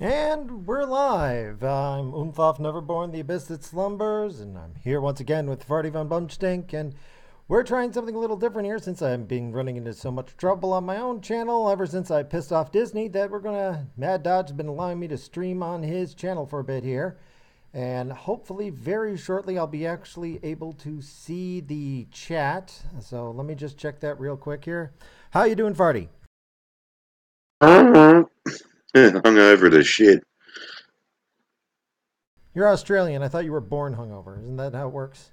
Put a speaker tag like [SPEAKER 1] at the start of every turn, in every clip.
[SPEAKER 1] And we're live. I'm Umthoff Neverborn, the Abyss that Slumbers, and I'm here once again with Vardy von Bumstink, and we're trying something a little different here since I've been running into so much trouble on my own channel ever since I pissed off Disney that Mad Dodge has been allowing me to stream on his channel for a bit here. And hopefully very shortly I'll be actually able to see the chat. So let me just check that real quick here. How you doing, Vardy?
[SPEAKER 2] Hungover as shit.
[SPEAKER 1] You're Australian. I thought you were born hungover. Isn't that how it works?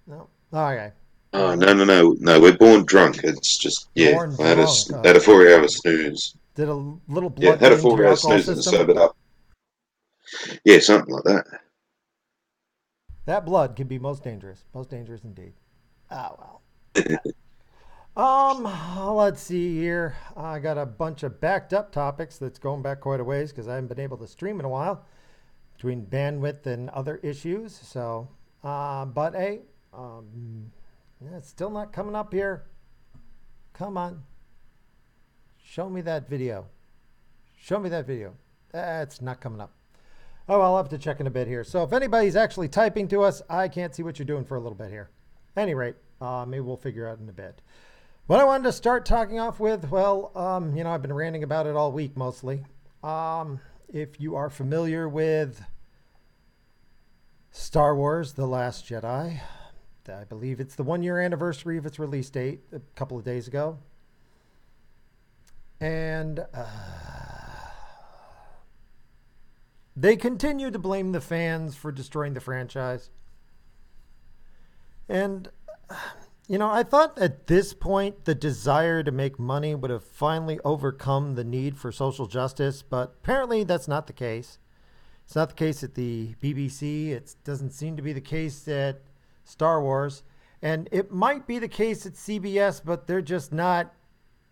[SPEAKER 1] No. Okay.
[SPEAKER 2] Oh,
[SPEAKER 1] Let me
[SPEAKER 2] no. We're born drunk. It's just, yeah.
[SPEAKER 1] born
[SPEAKER 2] I had a,
[SPEAKER 1] drunk.
[SPEAKER 2] had a
[SPEAKER 1] Okay.
[SPEAKER 2] 4 hour snooze.
[SPEAKER 1] Did a little
[SPEAKER 2] Yeah,
[SPEAKER 1] blood
[SPEAKER 2] had
[SPEAKER 1] get
[SPEAKER 2] a
[SPEAKER 1] into your
[SPEAKER 2] 4 hour
[SPEAKER 1] alcohol
[SPEAKER 2] snooze and
[SPEAKER 1] system?
[SPEAKER 2] sobered up. Yeah, something like that.
[SPEAKER 1] That blood can be most dangerous. Most dangerous indeed. Oh well. Um, let's see here. I got a bunch of backed up topics that's going back quite a ways because I haven't been able to stream in a while between bandwidth and other issues. So, but hey, yeah, it's still not coming up here. Come on, show me that video. Show me that video. It's not coming up. Oh, I'll have to check in a bit here. So if anybody's actually typing to us, I can't see what you're doing for a little bit here. At any rate, maybe we'll figure out in a bit. What I wanted to start talking off with, well, I've been ranting about it all week mostly. If you are familiar with Star Wars: The Last Jedi, I believe it's the 1 year anniversary of its release date a couple of days ago. And they continue to blame the fans for destroying the franchise. And, I thought at this point the desire to make money would have finally overcome the need for social justice, but apparently that's not the case. It's not the case at the BBC. It doesn't seem to be the case at Star Wars. And it might be the case at CBS, but they're just not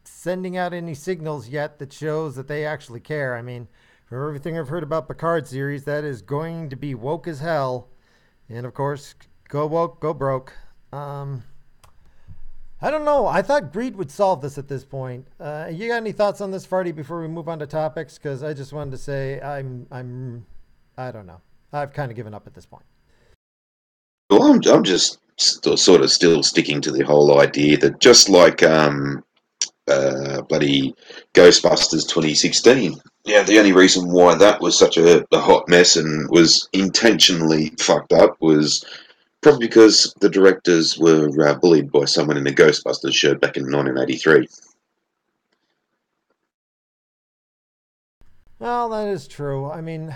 [SPEAKER 1] sending out any signals yet that shows that they actually care. I mean, from everything I've heard about Picard series, that is going to be woke as hell. And of course, go woke, go broke. I don't know. I thought greed would solve this at this point. You got any thoughts on this, Farty, before we move on to topics? Because I just wanted to say I don't know. I've kind of given up at this point.
[SPEAKER 2] Well, I'm just sort of still sticking to the whole idea that just like bloody Ghostbusters 2016. Yeah, the only reason why that was such a hot mess and was intentionally fucked up was probably because the directors were bullied by someone in a Ghostbusters shirt back in 1983.
[SPEAKER 1] Well, that is true. I mean,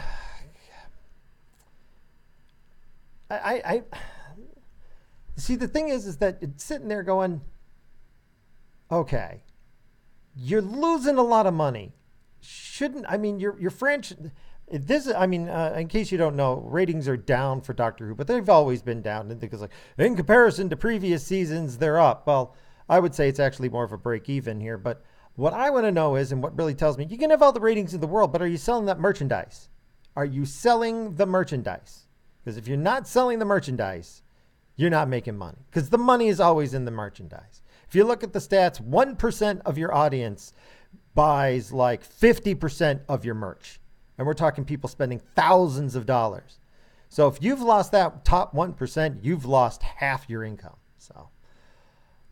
[SPEAKER 1] I see. The thing is that it's sitting there going, okay, you're losing a lot of money. Shouldn't I mean your franchise? This I mean, in case you don't know, ratings are down for Doctor Who, but they've always been down. And because like in comparison to previous seasons, they're up. Well, I would say it's actually more of a break even here. But what I want to know is, and what really tells me, you can have all the ratings in the world, but are you selling that merchandise? Are you selling the merchandise? Because if you're not selling the merchandise, you're not making money. Because the money is always in the merchandise. If you look at the stats, 1% of your audience buys like 50% of your merch. And we're talking people spending thousands of dollars. So if you've lost that top 1%, you've lost half your income. So,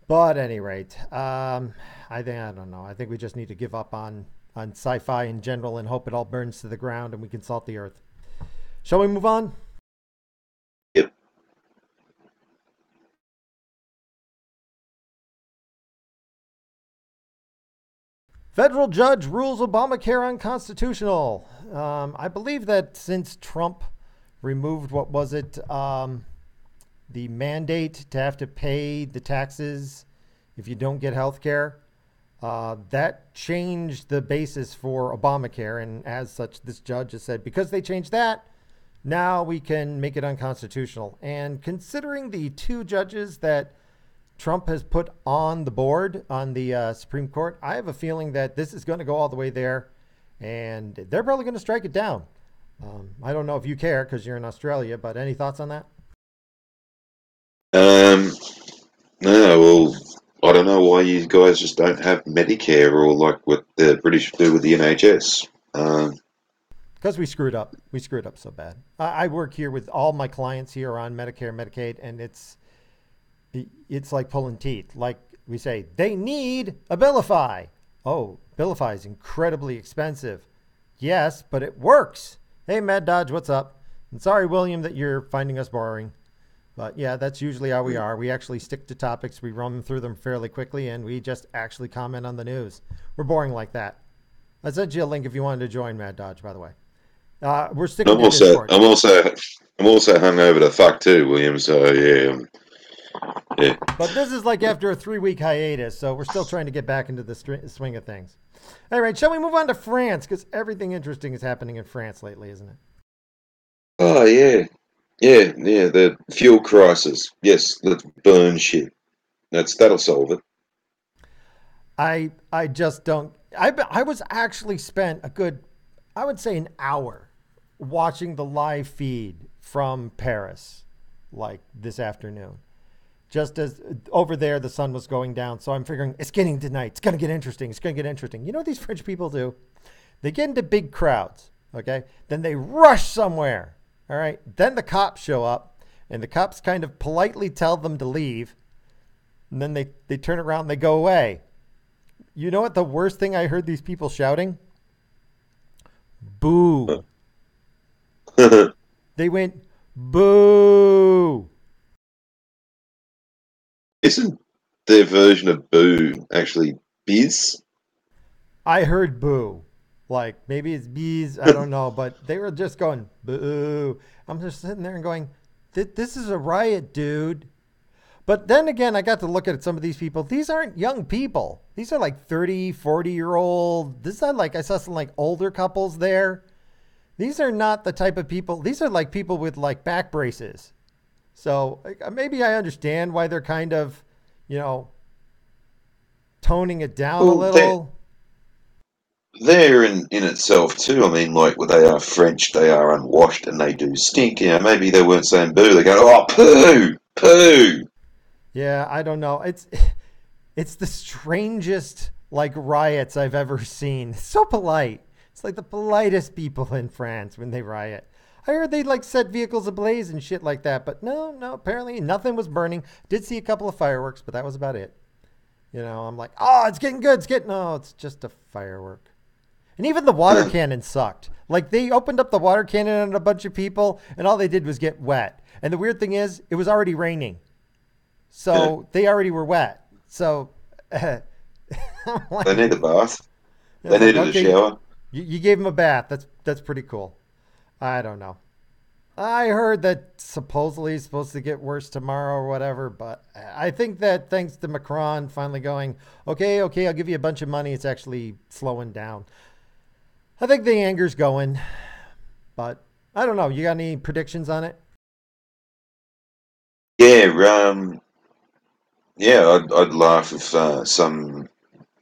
[SPEAKER 1] but at any rate, I don't know. I think we just need to give up on sci-fi in general and hope it all burns to the ground and we can salt the earth. Shall we move on?
[SPEAKER 2] Yep.
[SPEAKER 1] Federal judge rules Obamacare unconstitutional. I believe that since Trump removed, what was it, the mandate to have to pay the taxes if you don't get health care, that changed the basis for Obamacare. And as such, this judge has said, because they changed that, now we can make it unconstitutional. And considering the two judges that Trump has put on the board on the Supreme Court, I have a feeling that this is going to go all the way there, and they're probably going to strike it down. I don't know if you care because you're in Australia, but any thoughts on that?
[SPEAKER 2] Um, no, well, I don't know why you guys just don't have Medicare or like what the British do with the NHS.
[SPEAKER 1] because we screwed up. We screwed up so bad. I work here with all my clients here on Medicare, Medicaid, and it's like pulling teeth. Like we say, they need a Abilify. Oh, Abilify is incredibly expensive. Yes, but it works. Hey, Mad Dodge, what's up? And sorry, William, that you're finding us boring. But yeah, that's usually how we are. We actually stick to topics. We run through them fairly quickly, and we just actually comment on the news. We're boring like that. I sent you a link if you wanted to join Mad Dodge, by the way. We're sticking to Discord.
[SPEAKER 2] I'm also hungover to fuck too, William. So yeah, yeah.
[SPEAKER 1] But this is like after a 3-week hiatus, so we're still trying to get back into the swing of things. All right, shall we move on to France? Because everything interesting is happening in France lately, isn't it?
[SPEAKER 2] Oh yeah, yeah. The fuel crisis. Yes, let's burn shit. That'll solve it.
[SPEAKER 1] I just don't. I was actually spent a good, I would say, an hour watching the live feed from Paris, like this afternoon. Just as over there the sun was going down, so I'm figuring it's getting to night. It's gonna get interesting. It's gonna get interesting. You know what these French people do? They get into big crowds. Okay, then they rush somewhere. All right, then the cops show up, and the cops kind of politely tell them to leave, and then they turn around and they go away. You know what the worst thing I heard these people shouting? Boo. They went, boo.
[SPEAKER 2] Isn't their version of boo actually biz?
[SPEAKER 1] I heard boo. Like, maybe it's bees, I don't know, but they were just going, boo. I'm just sitting there and going, this is a riot, dude. But then again, I got to look at some of these people. These aren't young people. These are like 30, 40-year-old. This is not like, I saw some like older couples there. These are not the type of people. These are like people with like back braces. So maybe I understand why they're kind of, toning it down a little.
[SPEAKER 2] They're in itself too. I mean, like, well, they are French, they are unwashed, and they do stink. Maybe they weren't saying boo. They go, oh, poo, poo.
[SPEAKER 1] Yeah, I don't know. It's the strangest like riots I've ever seen. It's so polite. It's like the politest people in France when they riot. I heard they like set vehicles ablaze and shit like that, but no, apparently nothing was burning. Did see a couple of fireworks, but that was about it. I'm like, oh, it's getting good. No, it's just a firework. And even the water cannon sucked. Like they opened up the water cannon on a bunch of people, and all they did was get wet. And the weird thing is, it was already raining. So they already were wet. So like,
[SPEAKER 2] they need a bath. They needed a shower.
[SPEAKER 1] You gave them a bath. That's pretty cool. I don't know. I heard that supposedly it's supposed to get worse tomorrow or whatever, but I think that thanks to Macron finally going, okay, I'll give you a bunch of money, it's actually slowing down. I think the anger's going, but I don't know. You got any predictions on it?
[SPEAKER 2] Yeah, I'd laugh if some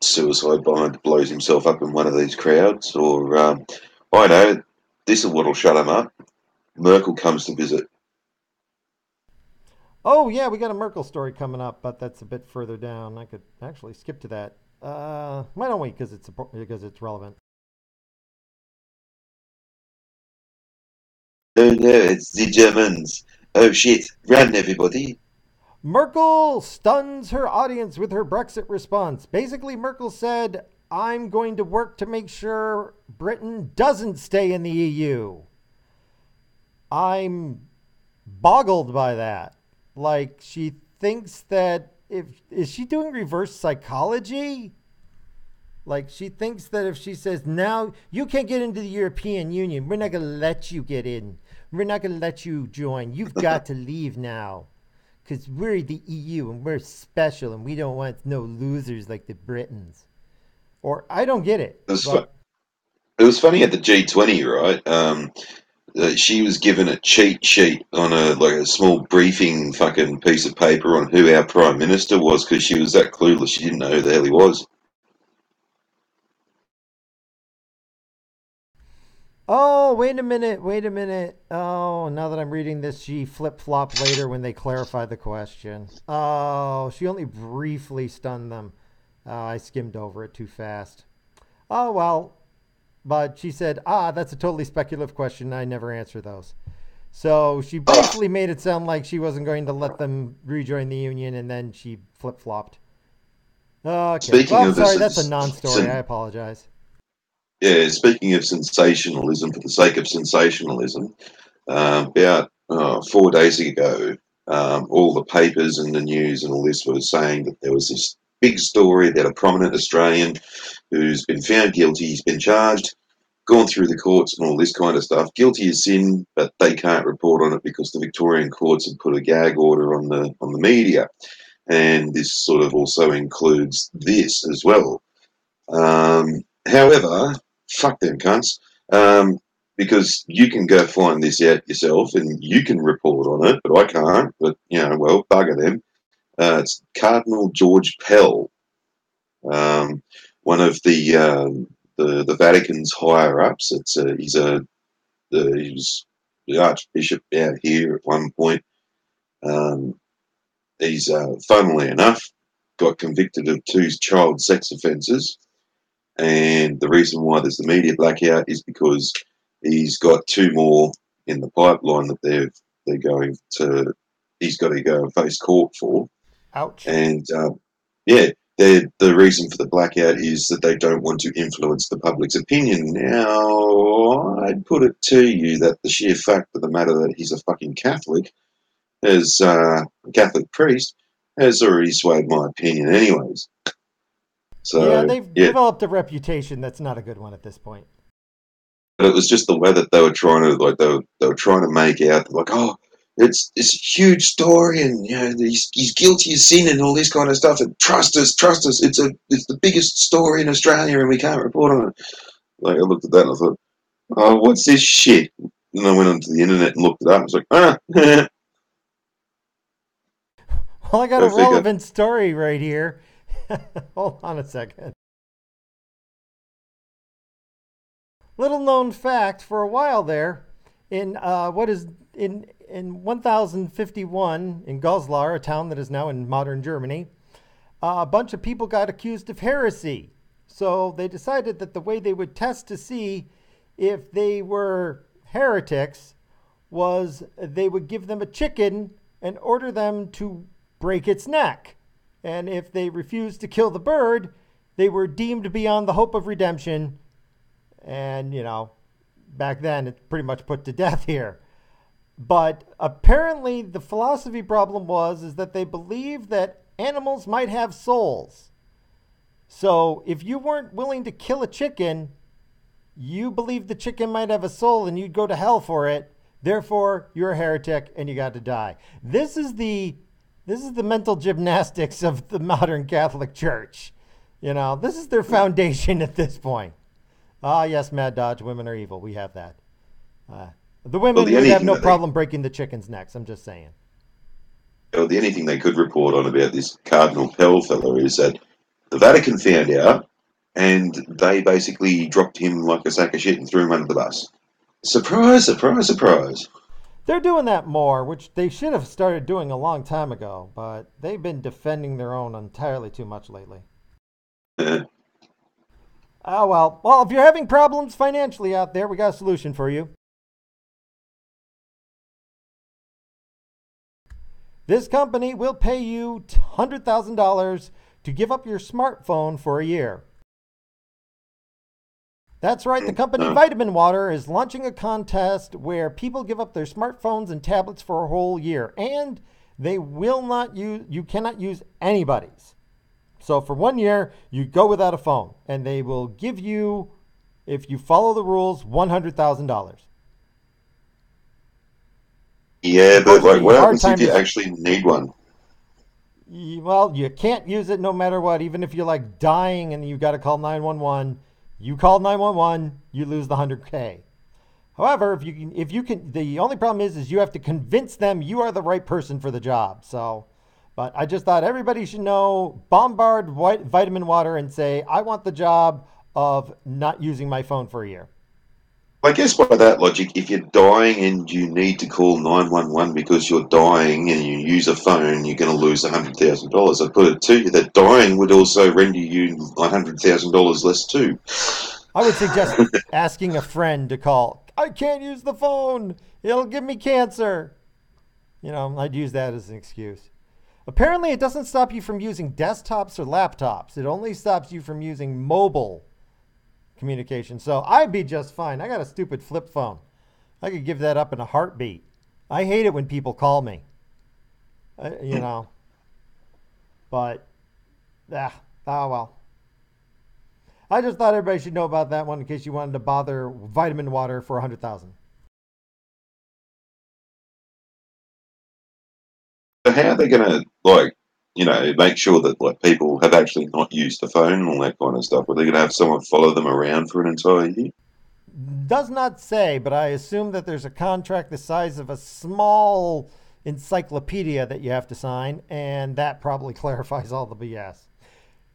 [SPEAKER 2] suicide bomber blows himself up in one of these crowds, or I know this is what'll shut him up. Merkel comes to visit.
[SPEAKER 1] Oh yeah, we got a Merkel story coming up, but that's a bit further down. I could actually skip to that. Why don't we? Because it's relevant.
[SPEAKER 2] Oh no, it's the Germans. Oh shit, run everybody.
[SPEAKER 1] Merkel stuns her audience with her Brexit response. Basically, Merkel said, I'm going to work to make sure Britain doesn't stay in the EU. I'm boggled by that. Like, she thinks that is she doing reverse psychology? Like, she thinks that if she says, now you can't get into the European Union, we're not going to let you get in. We're not going to let you join. You've got to leave now. Because we're the EU and we're special and we don't want no losers like the Britons. Or, I don't get it.
[SPEAKER 2] It was funny at the G20, right? She was given a cheat sheet on a small briefing fucking piece of paper on who our Prime Minister was because she was that clueless she didn't know who the hell he was.
[SPEAKER 1] Oh, wait a minute. Oh, now that I'm reading this, she flip-flopped later when they clarify the question. Oh, she only briefly stunned them. Oh, I skimmed over it too fast. Oh, well, but she said, that's a totally speculative question. I never answer those. So she
[SPEAKER 2] Oh,
[SPEAKER 1] briefly made it sound like she wasn't going to let them rejoin the union, and then she flip flopped. Okay. Well,
[SPEAKER 2] speaking
[SPEAKER 1] I'm
[SPEAKER 2] of
[SPEAKER 1] sorry. That's a non story. I
[SPEAKER 2] sen-
[SPEAKER 1] apologize.
[SPEAKER 2] yeah, speaking of sensationalism for the sake of sensationalism, about 4 days ago, all the papers and the news and all this were saying that there was this big story about a prominent Australian who's been found guilty. He's been charged, gone through the courts and all this kind of stuff. Guilty as sin, but they can't report on it because the Victorian courts have put a gag order on the media. And this sort of also includes this as well. However, fuck them cunts. Um, because you can go find this out yourself and you can report on it, but I can't. But, well, bugger them. It's Cardinal George Pell, um, one of the Vatican's higher ups. He was the Archbishop out here at one point. Um, he's, funnily enough, got convicted of 2 child sex offences. And the reason why there's the media blackout is because he's got 2 more in the pipeline that they're going to. He's got to go and face court for.
[SPEAKER 1] Ouch.
[SPEAKER 2] And yeah, the reason for the blackout is that they don't want to influence the public's opinion. Now, I'd put it to you that the sheer fact of the matter that he's a fucking Catholic, as a Catholic priest, has already swayed my opinion, anyways.
[SPEAKER 1] Yeah,
[SPEAKER 2] So
[SPEAKER 1] they've
[SPEAKER 2] yeah,
[SPEAKER 1] developed a reputation that's not a good one at this point.
[SPEAKER 2] but it was just the way that they were trying to they were trying to make out like, oh, it's a huge story, and he's guilty of sin and all this kind of stuff, and trust us, it's the biggest story in Australia and we can't report on it. Like, I looked at that and I thought, oh, what's this shit? And I went onto the internet and looked it up. I was like,
[SPEAKER 1] Well, I got a
[SPEAKER 2] go figure.
[SPEAKER 1] relevant story right here. Hold on a second. Little known fact: for a while there, in what is in 1051 in Goslar, a town that is now in modern Germany, a bunch of people got accused of heresy. So they decided that the way they would test to see if they were heretics was they would give them a chicken and order them to break its neck. And if they refused to kill the bird, they were deemed beyond the hope of redemption. And, back then it's pretty much put to death here. But apparently the philosophy problem was is that they believed that animals might have souls. So if you weren't willing to kill a chicken, you believed the chicken might have a soul and you'd go to hell for it. Therefore, you're a heretic and you got to die. This is the mental gymnastics of the modern Catholic Church. This is their foundation at this point. Yes, Mad Dodge, women are evil. We have that. The
[SPEAKER 2] Well,
[SPEAKER 1] women
[SPEAKER 2] the
[SPEAKER 1] would
[SPEAKER 2] only
[SPEAKER 1] have
[SPEAKER 2] thing
[SPEAKER 1] no
[SPEAKER 2] that they
[SPEAKER 1] problem breaking the chickens' necks. I'm just saying.
[SPEAKER 2] the only thing they could report on about this Cardinal Pell fellow is that the Vatican found out, and they basically dropped him like a sack of shit and threw him under the bus. Surprise, surprise, surprise.
[SPEAKER 1] They're doing that more, which they should have started doing a long time ago, but they've been defending their own entirely too much lately.
[SPEAKER 2] Uh,
[SPEAKER 1] Oh, well. Well, if you're having problems financially out there, we got a solution for you. This company will pay you $100,000 to give up your smartphone for a year. That's right, the company
[SPEAKER 2] no.
[SPEAKER 1] Vitamin Water is launching a contest where people give up their smartphones and tablets for a whole year, and they will not use, you cannot use anybody's. So for 1 year, you go without a phone, and they will give you, if you follow the rules, $100,000.
[SPEAKER 2] Yeah, but like,
[SPEAKER 1] Unfortunately,
[SPEAKER 2] what
[SPEAKER 1] hard
[SPEAKER 2] happens if
[SPEAKER 1] time
[SPEAKER 2] you
[SPEAKER 1] to.
[SPEAKER 2] actually need one?
[SPEAKER 1] Well, you can't use it no matter what. Even if you're like dying and you got to call 911, you call 911, you lose the 100K. However, if you can, the only problem is you have to convince them you are the right person for the job. So, but I just thought everybody should know, bombard Vitamin Water and say, I want the job of not using my phone for a year.
[SPEAKER 2] I guess by that logic, if you're dying and you need to call 911 because you're dying and you use a phone, you're going to lose $100,000. I put it to you that dying would also render you $100,000 less too.
[SPEAKER 1] I would suggest asking a friend to call. I can't use the phone. It'll give me cancer. I'd use that as an excuse. Apparently, it doesn't stop you from using desktops or laptops. It only stops you from using mobile communication. So I'd be just fine. I got a stupid flip phone. I could give that up in a heartbeat. I hate it when people call me. But, oh well. I just thought everybody should know about that one in case you wanted to bother vitamin water for 100,000.
[SPEAKER 2] So how are they going to make sure that people have actually not used the phone and all that kind of stuff? Are they going to have someone follow them around for an entire year?
[SPEAKER 1] Does not say, but I assume that there's a contract the size of a small encyclopedia that you have to sign, and that probably clarifies all the BS.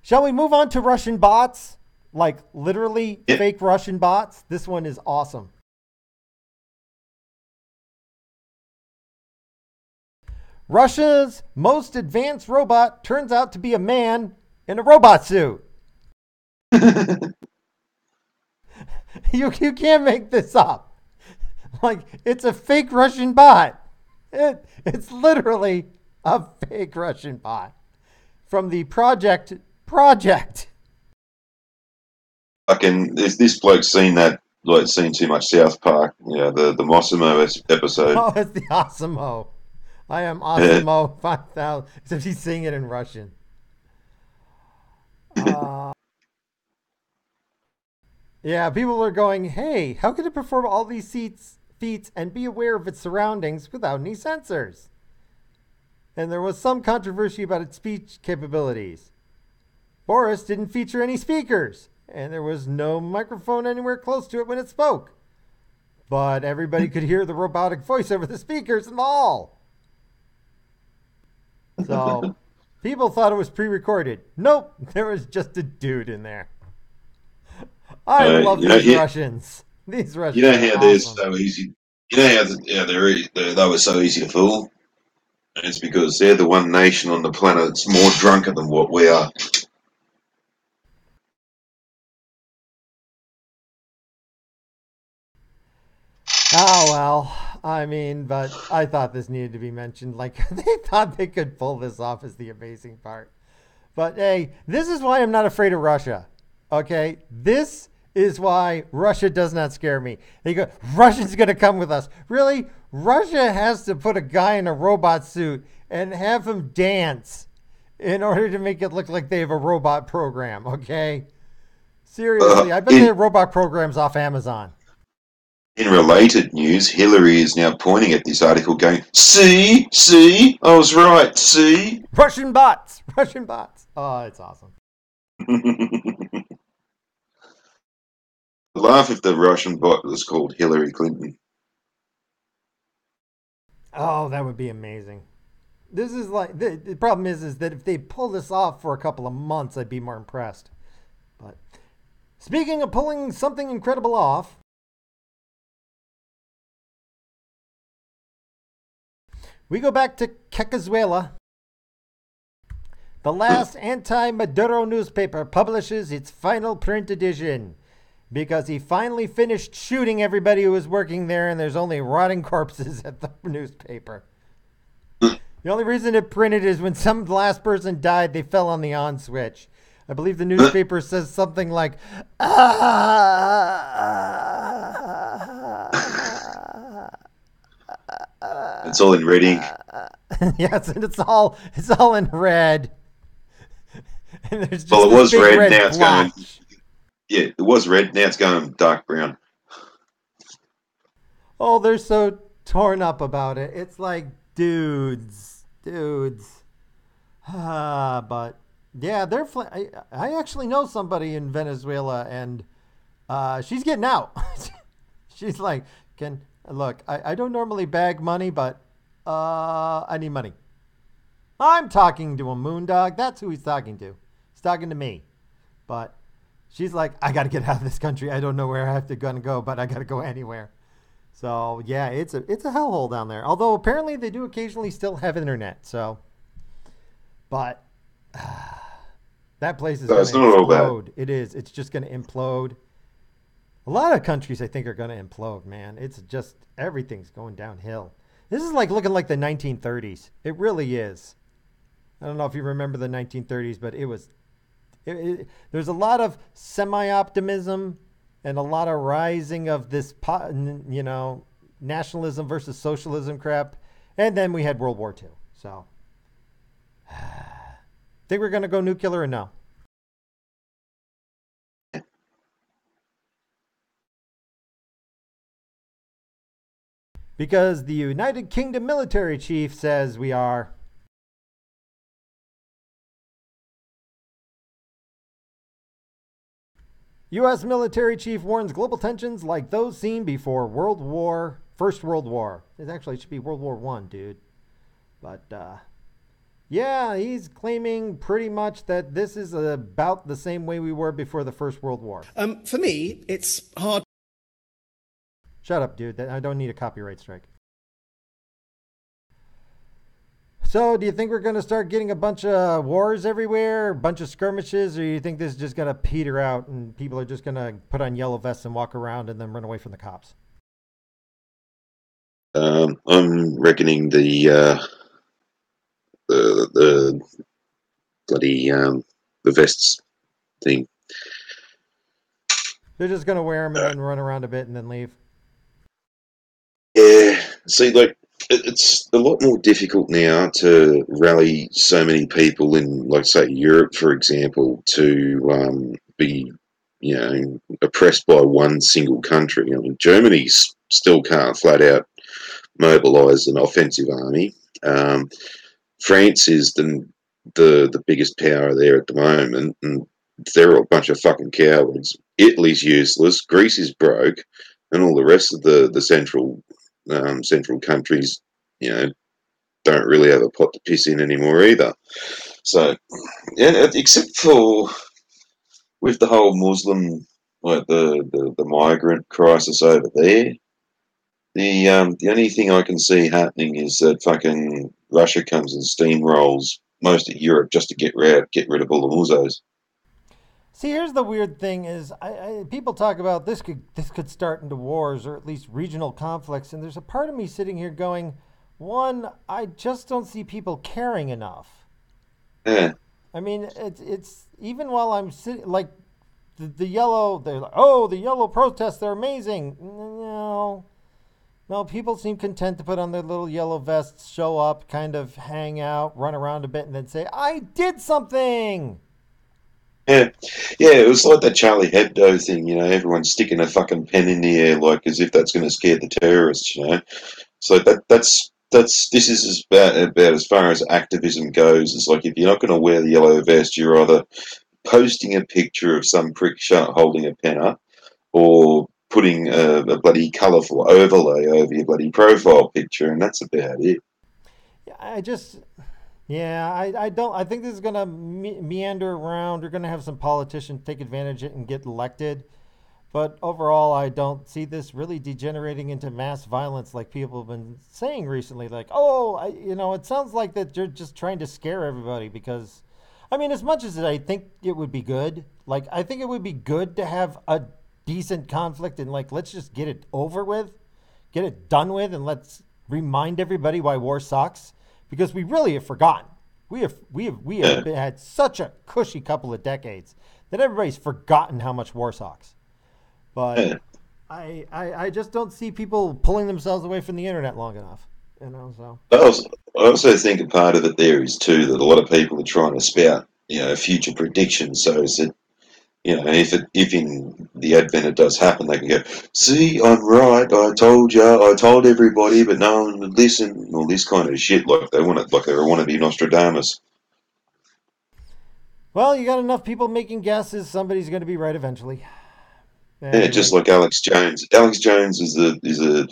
[SPEAKER 1] Shall we move on to Russian bots? Like literally fake Russian bots? This one is awesome. Russia's most advanced robot turns out to be a man in a robot suit. You can't make this up. Like, it's a fake Russian bot. It's literally a fake Russian bot from the project.
[SPEAKER 2] Fucking, if this bloke's seen too much South Park, the Mossimo episode.
[SPEAKER 1] Oh, it's the Osimo. I am Osimo 5000. Except he's saying it in Russian. Yeah, people are going, hey, how could it perform all these feats and be aware of its surroundings without any sensors? And there was some controversy about its speech capabilities. Boris didn't feature any speakers, and there was no microphone anywhere close to it when it spoke. But everybody could hear the robotic voice over the speakers in the hall. So people thought it was pre-recorded. Nope, there was just a dude in there. I love these Russians. These Russians.
[SPEAKER 2] You know how they're
[SPEAKER 1] awesome.
[SPEAKER 2] so easy. You know how they were so easy to fool. And it's because they're the one nation on the planet that's more drunker than what we are.
[SPEAKER 1] Oh, well, I mean, but I thought this needed to be mentioned. Like, they thought they could pull this off is the amazing part. But hey, this is why I'm not afraid of Russia. Okay? This is why Russia does not scare me. They go, Russia's going to come with us. Really? Russia has to put a guy in a robot suit and have him dance in order to make it look like they have a robot program. Okay? Seriously, I bet they have robot programs off Amazon.
[SPEAKER 2] In related news, Hillary is now pointing at this article going, see, I was right, see?
[SPEAKER 1] Russian bots. Oh, it's awesome.
[SPEAKER 2] Laugh if the Russian bot was called Hillary Clinton.
[SPEAKER 1] Oh, that would be amazing. This is like, the problem is that if they pull this off for a couple of months, I'd be more impressed. But speaking of pulling something incredible off, we go back to Venezuela. The last anti-Maduro newspaper publishes its final print edition because he finally finished shooting everybody who was working there and there's only rotting corpses at the newspaper. The only reason it printed is when the last person died, they fell on the on switch. I believe the newspaper says something like,
[SPEAKER 2] It's all in red ink.
[SPEAKER 1] Yes, and it's all in red. And there's just
[SPEAKER 2] Well, it was red, now it's
[SPEAKER 1] blotch.
[SPEAKER 2] going. Yeah, it was red, now it's going dark brown.
[SPEAKER 1] Oh, they're so torn up about it. It's like, dudes. But yeah, I actually know somebody in Venezuela, and she's getting out. She's like, look, I don't normally bag money, but I need money. I'm talking to a moondog. That's who he's talking to. He's talking to me. But she's like, I got to get out of this country. I don't know where I have to go, but I got to go anywhere. So yeah, it's a hellhole down there. Although apparently they do occasionally still have internet. So, but that place is going to explode. It is. It's just going to implode. A lot of countries, I think, are going to implode, man. It's just everything's going downhill. This is like looking like the 1930s. It really is. I don't know if you remember the 1930s, but it was. There's a lot of semi-optimism and a lot of rising of this, nationalism versus socialism crap, and then we had World War II. So, think we're going to go nuclear or no? Because the United Kingdom military chief says we are. U.S. military chief warns global tensions like those seen before First World War. It actually should be World War One, dude. But yeah, he's claiming pretty much that this is about the same way we were before the First World War.
[SPEAKER 3] For me, it's hard.
[SPEAKER 1] Shut up, dude. I don't need a copyright strike. So, do you think we're going to start getting a bunch of wars everywhere, a bunch of skirmishes, or do you think this is just going to peter out and people are just going to put on yellow vests and walk around and then run away from the cops?
[SPEAKER 2] I'm reckoning the bloody the vests thing.
[SPEAKER 1] They're just going to wear them and then run around a bit and then leave.
[SPEAKER 2] Yeah, see, like it's a lot more difficult now to rally so many people in, like, say, Europe, for example, to be, oppressed by one single country. I mean, Germany still can't flat out mobilise an offensive army. France is the biggest power there at the moment, and they're a bunch of fucking cowards. Italy's useless. Greece is broke, and all the rest of the central countries, don't really have a pot to piss in anymore either. So, yeah, except for with the whole Muslim, like the migrant crisis over there, the only thing I can see happening is that fucking Russia comes and steamrolls most of Europe just to get rid of all the Musos.
[SPEAKER 1] See, here's the weird thing: is people talk about this could start into wars or at least regional conflicts, and there's a part of me sitting here going, one, I just don't see people caring enough.
[SPEAKER 2] Yeah.
[SPEAKER 1] I mean, it's even while I'm sitting, like the yellow, they're like, oh, the yellow protests, they're amazing. No, people seem content to put on their little yellow vests, show up, kind of hang out, run around a bit, and then say, I did something.
[SPEAKER 2] Yeah, it was like that Charlie Hebdo thing, everyone sticking a fucking pen in the air, like as if that's going to scare the terrorists. So that's this is about as far as activism goes. It's like, if you're not going to wear the yellow vest, you're either posting a picture of some prick holding a pen up, or putting a bloody colourful overlay over your bloody profile picture, and that's about it.
[SPEAKER 1] I don't. I think this is gonna meander around. We're gonna have some politicians take advantage of it and get elected. But overall, I don't see this really degenerating into mass violence like people have been saying recently. Like, it sounds like that you're just trying to scare everybody because, I mean, as much as I think it would be good, like, I think it would be good to have a decent conflict and, like, let's just get it over with, get it done with, and let's remind everybody why war sucks, because we really have forgotten. We have had such a cushy couple of decades that everybody's forgotten how much war sucks. But I just don't see people pulling themselves away from the internet long enough. So.
[SPEAKER 2] I also think a part of it there is too that a lot of people are trying to spout, future predictions, so that, if in the advent it does happen, they can go, see, I'm right, I told you, I told everybody, but no one would listen, all this kind of shit, like they want to be Nostradamus.
[SPEAKER 1] Well, you got enough people making guesses, somebody's going to be right eventually.
[SPEAKER 2] Yeah, just like Alex Jones. Alex Jones is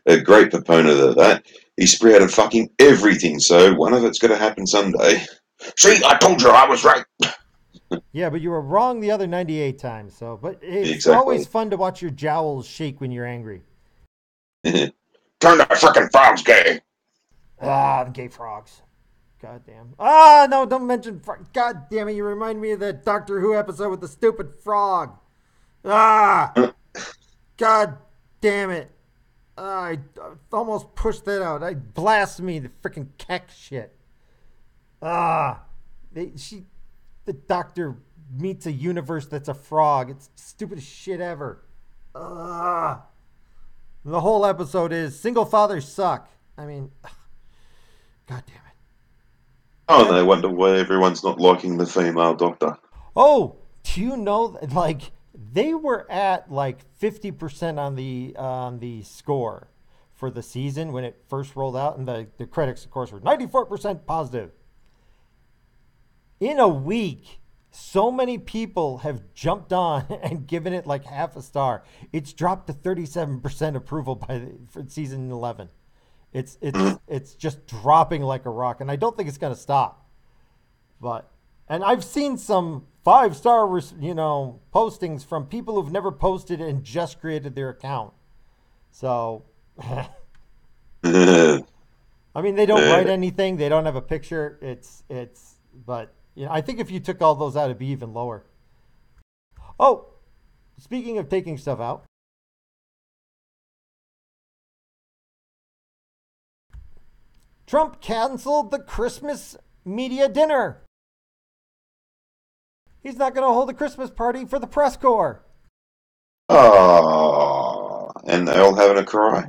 [SPEAKER 2] a great proponent of that. He sprouted fucking everything, so one of it's going to happen someday. See, I told you I was right.
[SPEAKER 1] Yeah, but you were wrong the other 98 times. But it's
[SPEAKER 2] Exactly.
[SPEAKER 1] Always fun to watch your jowls shake when you're angry.
[SPEAKER 2] Turn the fucking frogs gay.
[SPEAKER 1] The gay frogs. God damn. No, don't mention God damn it, you remind me of that Doctor Who episode with the stupid frog. God damn it. I almost pushed that out. I blasphemy, the freaking keck shit. The doctor meets a universe that's a frog. It's the stupidest shit ever. The whole episode is single fathers suck. I mean, God damn it.
[SPEAKER 2] Oh, and they wonder why everyone's not liking the female doctor.
[SPEAKER 1] Oh, do you know, like, they were at like 50% on the score for the season when it first rolled out, and the critics, of course, were 94% positive. In a week, so many people have jumped on and given it like half a star. It's dropped to 37% approval for season 11. It's just dropping like a rock, and I don't think it's going to stop. And I've seen some 5-star, postings from people who've never posted and just created their account. So, I mean, they don't write anything. They don't have a picture. But I think if you took all those out, it'd be even lower. Oh, speaking of taking stuff out. Trump canceled the Christmas media dinner. He's not going to hold a Christmas party for the press corps.
[SPEAKER 2] Oh, and they're all having a cry.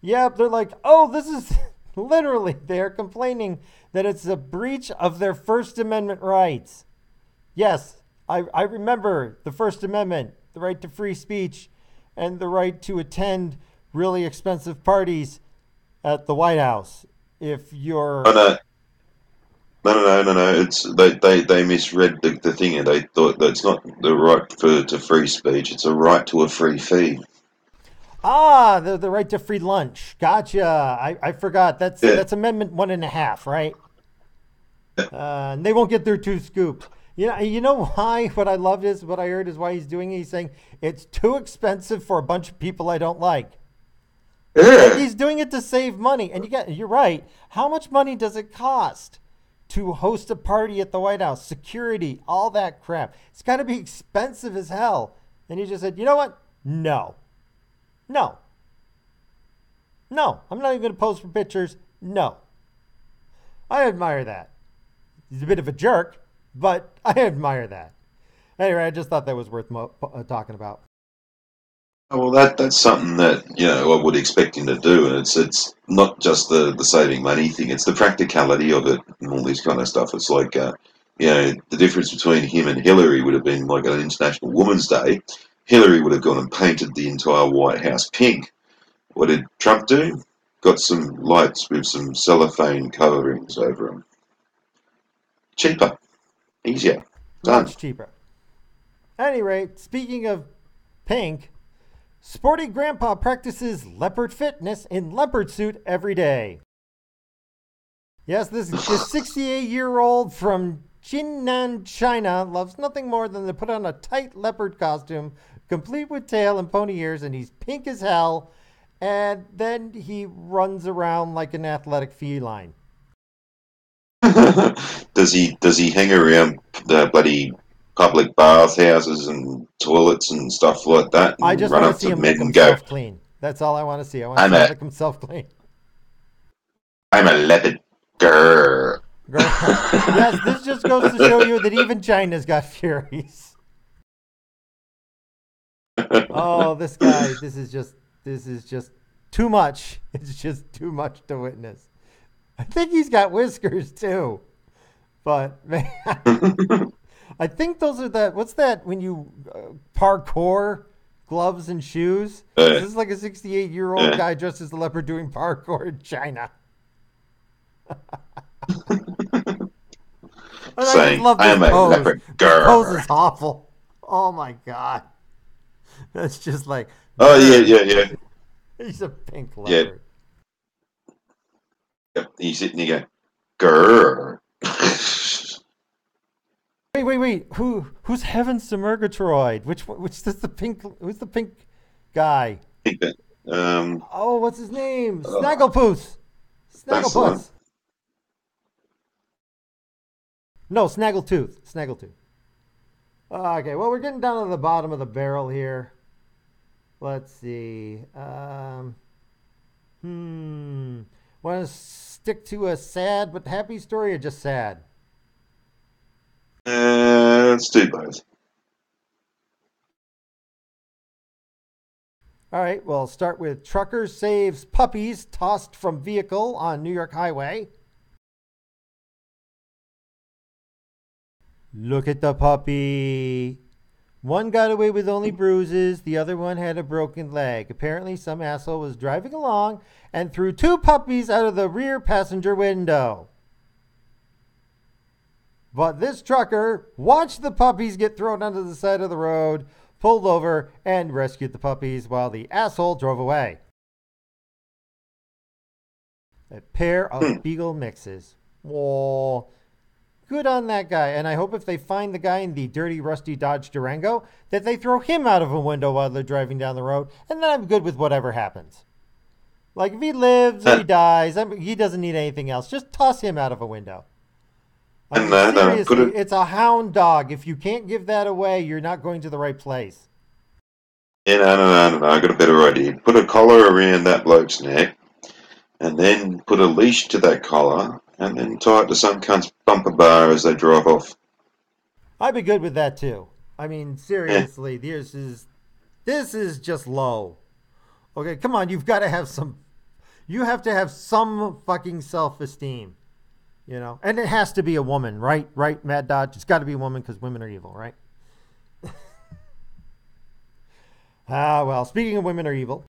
[SPEAKER 1] Yeah, they're like, oh, this is literally, they're complaining that it's a breach of their First Amendment rights. Yes, I remember the First Amendment, the right to free speech, and the right to attend really expensive parties at the White House. If you're...
[SPEAKER 2] No. It's they misread the thing, and they thought that it's not the right to free speech. It's a right to a free feed.
[SPEAKER 1] The right to free lunch. Gotcha. I forgot. That's Amendment 1.5, right? And they won't get their 2 scoops. You know why? What I heard is why he's doing it. He's saying it's too expensive for a bunch of people I don't like.
[SPEAKER 2] Yeah.
[SPEAKER 1] He's doing it to save money. And you're right. How much money does it cost to host a party at the White House? Security, all that crap. It's got to be expensive as hell. And he just said, you know what? No, I'm not even going to post for pictures. No. I admire that. He's a bit of a jerk, but I admire that. Anyway, I just thought that was worth talking about.
[SPEAKER 2] Well, that's something that I would expect him to do, and it's not just the saving money thing; it's the practicality of it and all this kind of stuff. It's like the difference between him and Hillary would have been like an International Women's Day. Hillary would have gone and painted the entire White House pink. What did Trump do? Got some lights with some cellophane coverings over them. Cheaper, easier, done.
[SPEAKER 1] Much cheaper. At any rate, speaking of pink, sporty grandpa practices leopard fitness in leopard suit every day. Yes, this 68-year-old from Jinnan, China loves nothing more than to put on a tight leopard costume, complete with tail and pony ears, and he's pink as hell, and then he runs around like an athletic feline.
[SPEAKER 2] Does he hang around the bloody public bathhouses and toilets and stuff like that, and
[SPEAKER 1] I just
[SPEAKER 2] run
[SPEAKER 1] want
[SPEAKER 2] up
[SPEAKER 1] to see
[SPEAKER 2] to
[SPEAKER 1] him
[SPEAKER 2] men
[SPEAKER 1] lick
[SPEAKER 2] and go,
[SPEAKER 1] himself clean. That's all I want to see. I want to see him lick himself clean.
[SPEAKER 2] I'm a leopard. Grrr.
[SPEAKER 1] Yes, this just goes to show you that even China's got furies. Oh, this guy, this is just too much. It's just too much to witness. I think he's got whiskers too. But man, I think those are what's that when you parkour gloves and shoes? This is like a 68-year-old guy dressed as a leopard doing parkour in China.
[SPEAKER 2] Saying,
[SPEAKER 1] I
[SPEAKER 2] am a
[SPEAKER 1] pose.
[SPEAKER 2] leopard.
[SPEAKER 1] This pose is awful. Oh my god. That's just like...
[SPEAKER 2] Oh, yeah.
[SPEAKER 1] He's a pink leopard.
[SPEAKER 2] Yeah. He's sitting there going, grrr.
[SPEAKER 1] Wait. Who's Heavens to Murgatroyd? Which is the pink... Who's the pink guy?
[SPEAKER 2] Oh,
[SPEAKER 1] what's his name? Snagglepuss. Snagglepuss. No, Snaggletooth. Okay, well, we're getting down to the bottom of the barrel here. Let's see. Want to stick to a sad but happy story or just sad?
[SPEAKER 2] Let's do both.
[SPEAKER 1] All right, well, start with trucker saves puppies tossed from vehicle on New York highway. Look at the puppy. One got away with only bruises. The other one had a broken leg. Apparently, some asshole was driving along and threw two puppies out of the rear passenger window. But this trucker watched the puppies get thrown onto the side of the road, pulled over, and rescued the puppies while the asshole drove away. A pair of beagle mixes. Whoa. Good on that guy. And I hope if they find the guy in the dirty, rusty Dodge Durango, that they throw him out of a window while they're driving down the road, and then I'm good with whatever happens. Like, if he lives or he dies, he doesn't need anything else. Just toss him out of a window. I mean, seriously, it's a hound dog. If you can't give that away, you're not going to the right place.
[SPEAKER 2] Yeah, no. I got a better idea. Put a collar around that bloke's neck, and then put a leash to that collar, and then tie it to some cunt's bumper bar as they drive off.
[SPEAKER 1] I'd be good with that too. I mean, seriously, this is just low. Okay, come on, you have to have some fucking self-esteem. You know, and it has to be a woman, right? Right, Mad Dodge? It's got to be a woman because women are evil, right? Well, speaking of women are evil.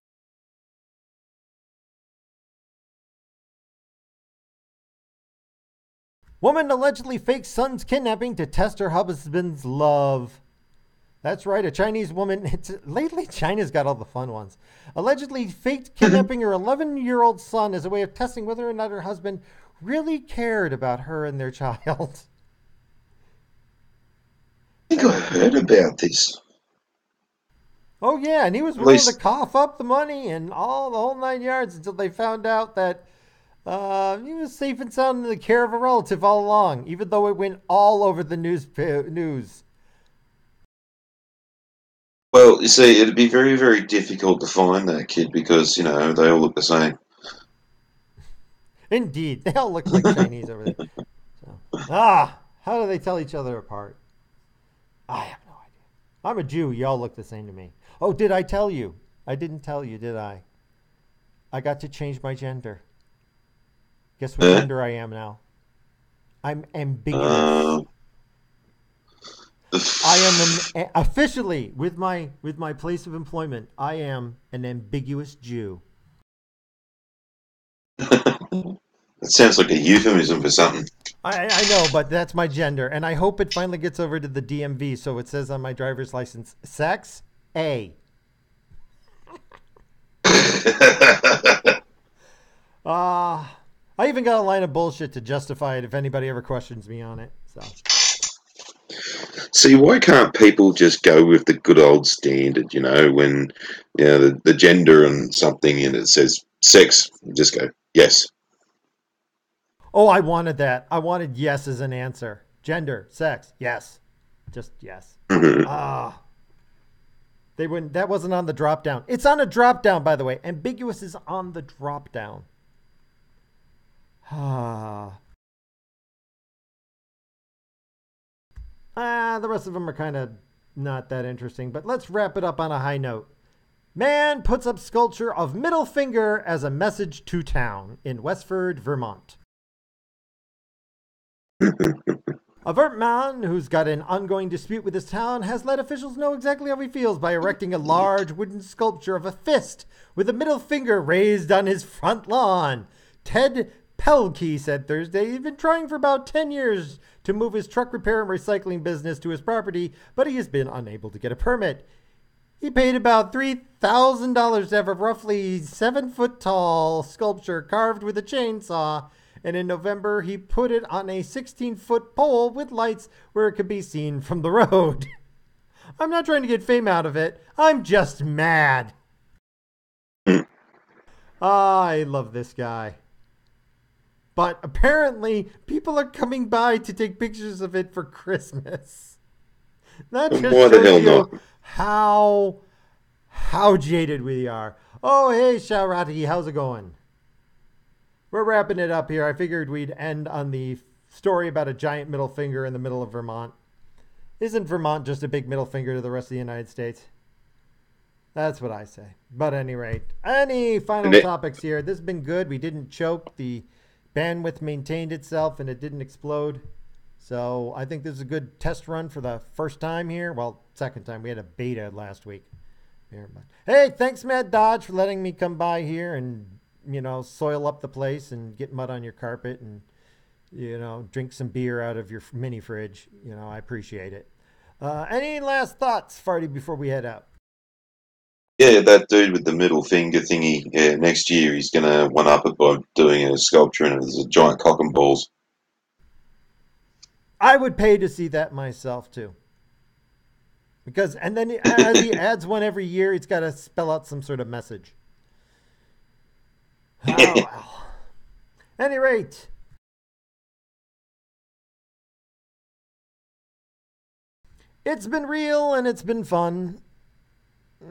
[SPEAKER 1] Woman allegedly fakes son's kidnapping to test her husband's love. That's right, a Chinese woman. Lately, China's got all the fun ones. Allegedly faked kidnapping her 11-year-old son as a way of testing whether or not her husband really cared about her and their child.
[SPEAKER 2] I think I heard about this.
[SPEAKER 1] Oh, yeah, and he was willing to cough up the money and all the whole 9 yards until they found out that he was safe and sound in the care of a relative all along, even though it went all over the news.
[SPEAKER 2] Well, you see, it'd be very, very difficult to find that kid because, they all look the same.
[SPEAKER 1] Indeed, they all look like Chinese over there. So, how do they tell each other apart? I have no idea. I'm a Jew. Y'all look the same to me. Oh, did I tell you? I didn't tell you, did I? I got to change my gender. Guess what gender I am now? I'm ambiguous. I am officially with my place of employment. I am an ambiguous Jew.
[SPEAKER 2] That sounds like a euphemism for something.
[SPEAKER 1] I know, but that's my gender, and I hope it finally gets over to the DMV so it says on my driver's license, sex A. I even got a line of bullshit to justify it if anybody ever questions me on it. So.
[SPEAKER 2] See, why can't people just go with the good old standard, when the gender and something and it says sex, just go, yes.
[SPEAKER 1] Oh, I wanted that. I wanted yes as an answer. Gender, sex, yes. Just yes. They wouldn't. That wasn't on the drop down. It's on a drop down, by the way. Ambiguous is on the drop down. The rest of them are kind of not that interesting, but let's wrap it up on a high note. Man puts up sculpture of middle finger as a message to town in Westford, Vermont. A Vermont who's got an ongoing dispute with his town has let officials know exactly how he feels by erecting a large wooden sculpture of a fist with a middle finger raised on his front lawn. Ted Pelkey said Thursday he'd been trying for about 10 years to move his truck repair and recycling business to his property, but he has been unable to get a permit. He paid about $3,000 to have a roughly 7-foot-tall sculpture carved with a chainsaw, and in November he put it on a 16-foot pole with lights where it could be seen from the road. I'm not trying to get fame out of it. I'm just mad. I love this guy. But apparently, people are coming by to take pictures of it for Christmas. That just shows you How jaded we are. Oh, hey, Shaurati, how's it going? We're wrapping it up here. I figured we'd end on the story about a giant middle finger in the middle of Vermont. Isn't Vermont just a big middle finger to the rest of the United States? That's what I say. But at any rate, any final topics here? This has been good. We didn't choke. The bandwidth maintained itself and it didn't explode. So I think this is a good test run for the first time here. Well, second time. We had a beta last week. Hey, thanks, Matt Dodge, for letting me come by here and, soil up the place and get mud on your carpet and, drink some beer out of your mini fridge. I appreciate it. Any last thoughts, Farty, before we head out?
[SPEAKER 2] Yeah, that dude with the middle finger thingy. Yeah, next year he's gonna one up it by doing a sculpture and it's a giant cock and balls.
[SPEAKER 1] I would pay to see that myself too. Because, and then as he adds one every year, he's got to spell out some sort of message. Oh, well. Any rate, it's been real and it's been fun.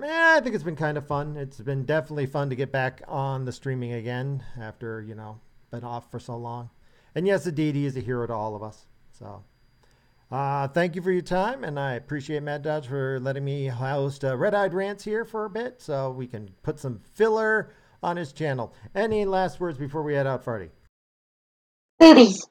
[SPEAKER 1] I think it's been kind of fun. It's been definitely fun to get back on the streaming again after, been off for so long. And yes, Aditi is a hero to all of us. So, thank you for your time, and I appreciate Mad Dodge for letting me host Redeye Rants here for a bit so we can put some filler on his channel. Any last words before we head out, Farty?
[SPEAKER 2] Boobies.